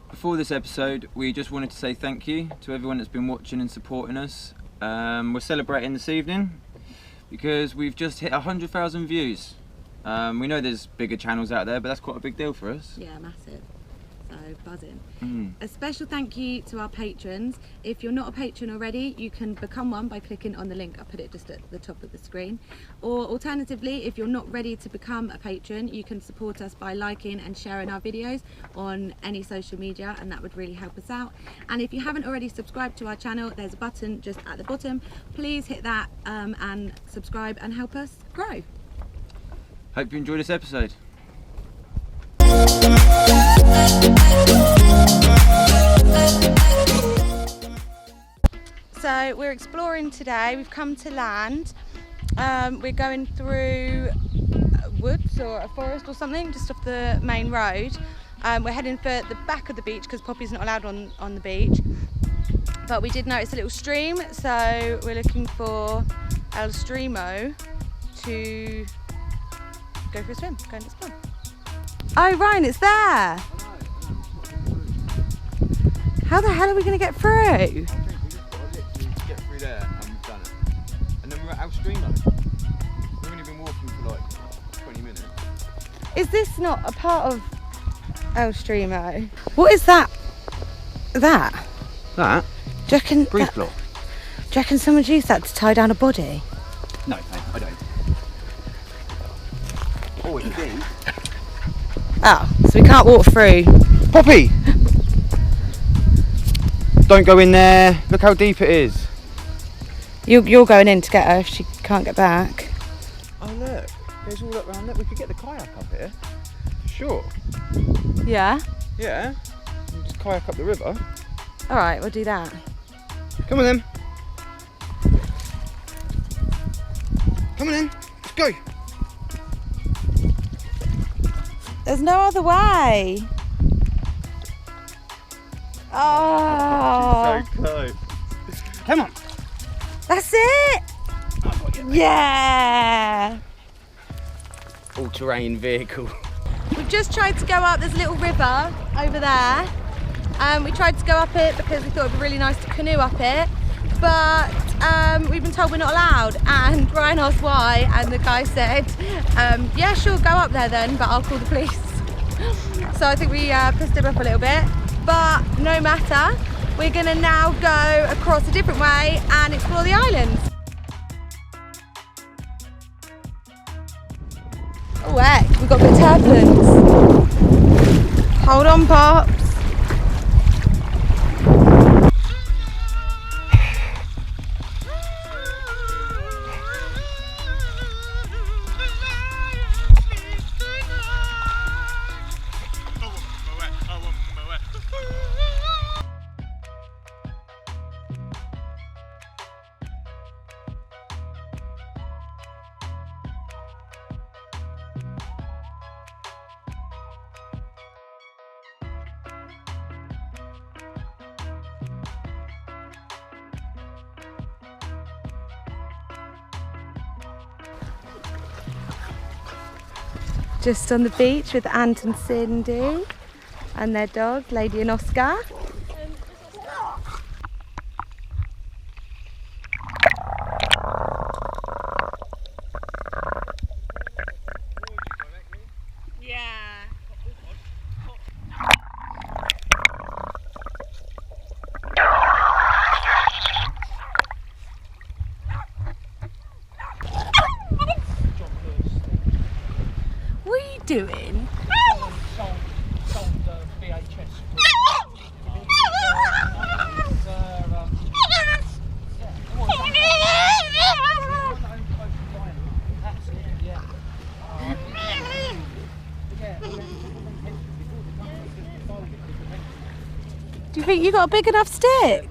before this episode, we just wanted to say thank you to everyone that's been watching and supporting us. We're celebrating this evening because we've just hit 100,000 views. We know there's bigger channels out there, but that's quite a big deal for us. Yeah, massive. So buzzing. A special thank you to our patrons. If you're not a patron already, you can become one by clicking on the link. I put it just at the top of the screen. Or alternatively, if you're not ready to become a patron, you can support us by liking and sharing our videos on any social media, and that would really help us out. And if you haven't already subscribed to our channel, there's a button just at the bottom. Please hit that and subscribe and help us grow. Hope you enjoy this episode. So we're exploring today. We've come to land. We're going through woods or a forest or something just off the main road. We're heading for the back of the beach because Poppy's not allowed on the beach, but we did notice a little stream, so we're looking for El Streamo to go for a swim, go and explore. Oh Ryan, it's there! How the hell are we going to get through? I think we just got to literally get through there and we've done it. And then we're at El Streamo. We've only been walking for like 20 minutes. Is this not a part of El Streamo? What is that? That? That? Do you reckon Breeze block. Do you reckon someone's used that to tie down a body? No, I don't. Oh, it's deep. Oh, so we can't walk through. Poppy! Don't go in there. Look how deep it is. You're going in to get her if she can't get back. Oh look, goes all up round there. We could get the kayak up here. Sure. Yeah? Yeah. We'll just kayak up the river. Alright, we'll do that. Come on then. Come on then. Let's go. There's no other way. Oh, So close. Come on. that's it. Yeah. All-terrain vehicle. We've just tried to go up. There's a little river over there. We tried to go up it because we thought it'd be really nice to canoe up it, but we've been told we're not allowed. And Ryan asked why, and the guy said, "Yeah, sure, go up there then, but I'll call the police." So I think we pissed him off a little bit. But no matter, we're gonna now go across a different way and explore the islands. Oh heck, we've got good turbulence. Hold on, Pops. Just on the beach with Ant and Cindy and their dogs, Lady and Oscar. Doing? Do you think you got a big enough stick?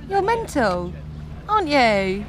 You're mental, aren't you?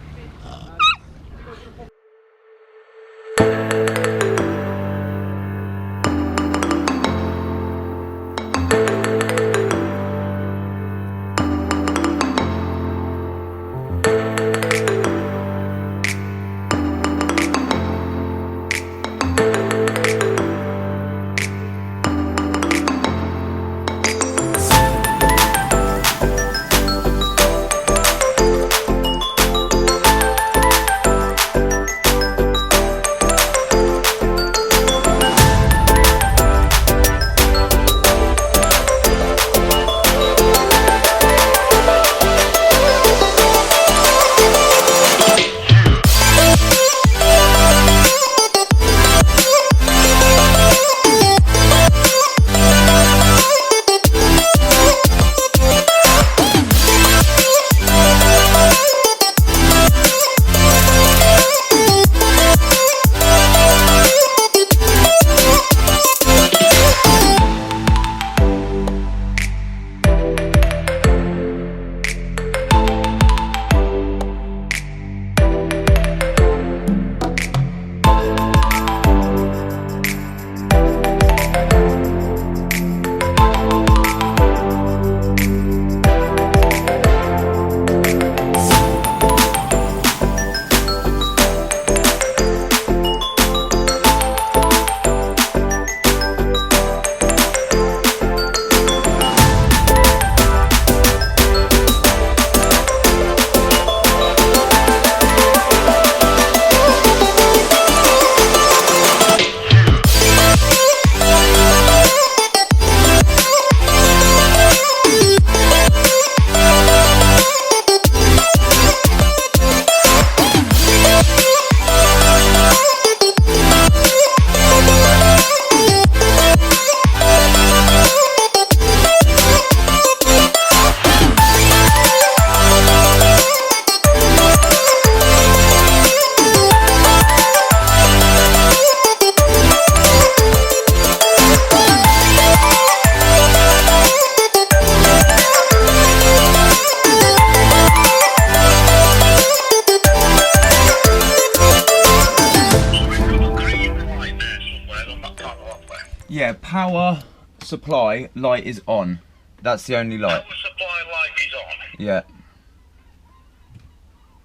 power supply light is on. That's the only light. Power supply light is on. Yeah.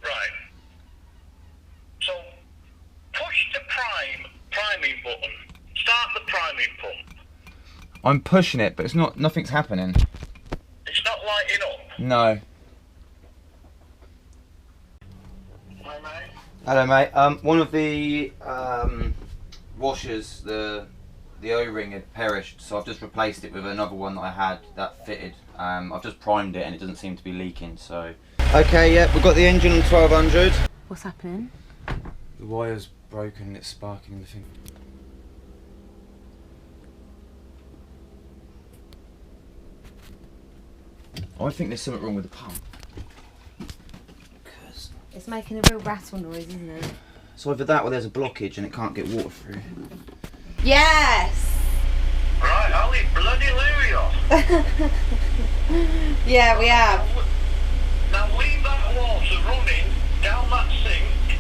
Right. So push the priming button. Start the priming pump. I'm pushing it, but it's not. Nothing's happening. It's not lighting up. No. Hi, mate. Hello, mate. One of the washers, the O-ring had perished, so I've just replaced it with another one that I had that fitted. I've just primed it and it doesn't seem to be leaking, so... Okay, yeah, we've got the engine on 1200. What's happening? The wire's broken and it's sparking in the thing. I think there's something wrong with the pump. It's making a real rattle noise, isn't it? It's either that or there's a blockage and it can't get water through. Yes! Right, Ali, bloody Louie. Yeah, we have. Now leave that water running down that sink.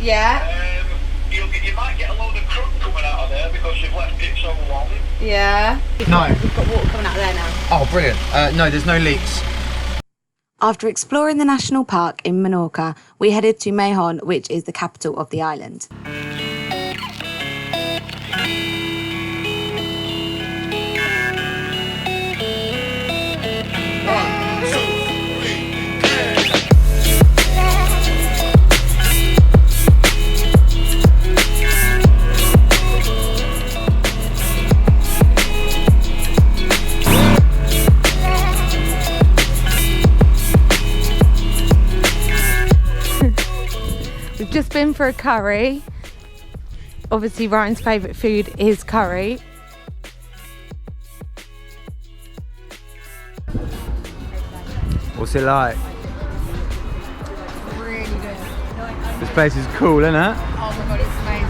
Yeah, You might get a load of crud coming out of there because you've left it so long. yeah. No. We've got water coming out of there now. Oh, brilliant. No, there's no leaks. After exploring the national park in Menorca, we headed to Mahon, which is the capital of the island. We've just been for a curry. Obviously Ryan's favourite food is curry. What's it like? Really good. This place is cool, isn't it? Oh my god, it's amazing.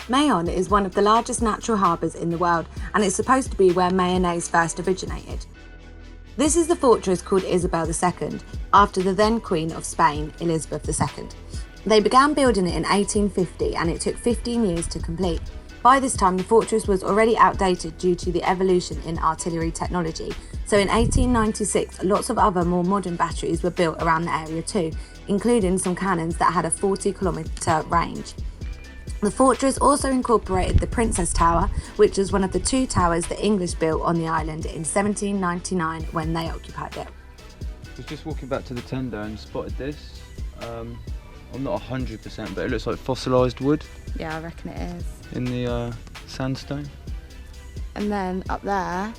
Mahon is one of the largest natural harbours in the world, and it's supposed to be where mayonnaise first originated. This is the fortress called Isabel II, after the then Queen of Spain, Elizabeth II. They began building it in 1850 and it took 15 years to complete. By this time the fortress was already outdated due to the evolution in artillery technology, so in 1896 lots of other more modern batteries were built around the area too, including some cannons that had a 40-kilometre range. The fortress also incorporated the Princess Tower, which was one of the two towers the English built on the island in 1799 when they occupied it. I was just walking back to the tender and spotted this. I'm not 100%, but it looks like fossilised wood. Yeah, I reckon it is. In the sandstone. And then up there,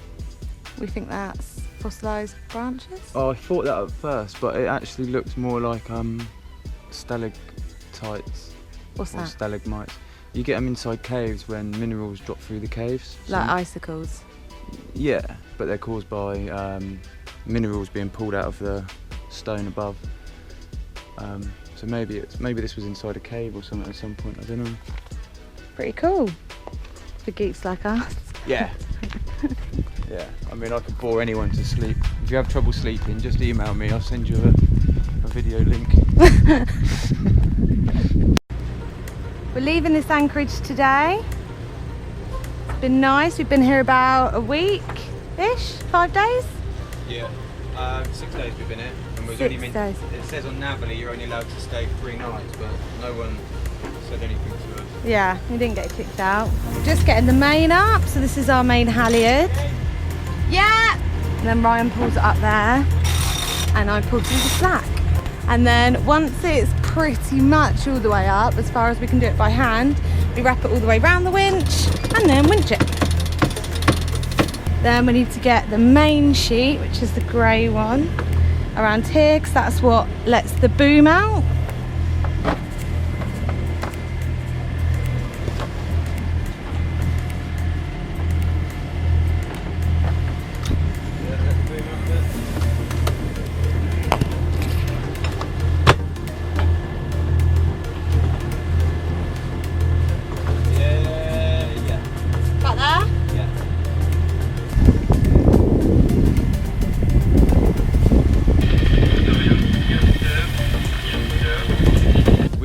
we think that's fossilised branches? Oh, I thought that at first, but it actually looks more like stalactites. What's or that? stalagmites. You get them inside caves when minerals drop through the caves. Like icicles? Yeah, but they're caused by minerals being pulled out of the stone above. So maybe this was inside a cave or something at some point, I don't know. Pretty cool. For geeks like us. Yeah. Yeah, I mean I could bore anyone to sleep. If you have trouble sleeping, just email me, I'll send you a video link. We're leaving this Anchorage today. It's been nice. We've been here about a week-ish, 5 days. Yeah, 6 days we've been here. And we're 6 days. It says on Navily you're only allowed to stay 3 nights, but no one said anything to us. Yeah, we didn't get kicked out. Just getting the main up, so this is our main halyard. Yeah! And then Ryan pulls it up there, and I pull through the slack. And then once it's pretty much all the way up, as far as we can do it by hand, we wrap it all the way around the winch and then winch it. Then we need to get the main sheet, which is the grey one, around here, because that's what lets the boom out.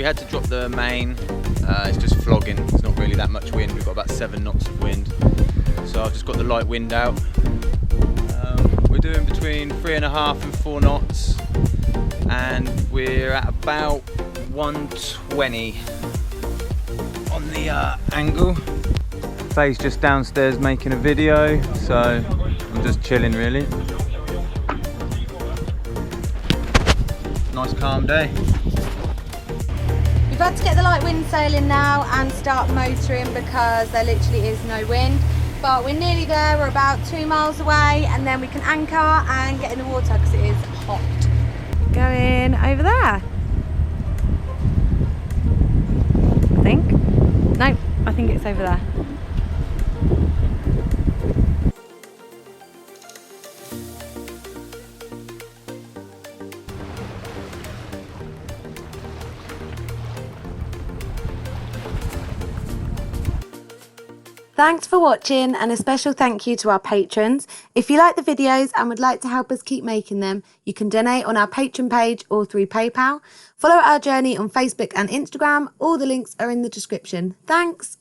we had to drop the main. It's just flogging, it's not really that much wind. We've got about 7 knots of wind. So I've just got the light wind out. We're doing between 3.5 and 4 knots. And we're at about 120 on the angle. Faye's just downstairs making a video, so I'm just chilling really. Nice calm day. We've had to get the light wind sailing now and start motoring because there literally is no wind. But we're nearly there, we're about 2 miles away, and then we can anchor and get in the water because it is hot. Going over there. I think. No, I think it's over there. Thanks for watching, and a special thank you to our patrons. If you like the videos and would like to help us keep making them, you can donate on our Patreon page or through PayPal. Follow our journey on Facebook and Instagram. All the links are in the description. Thanks.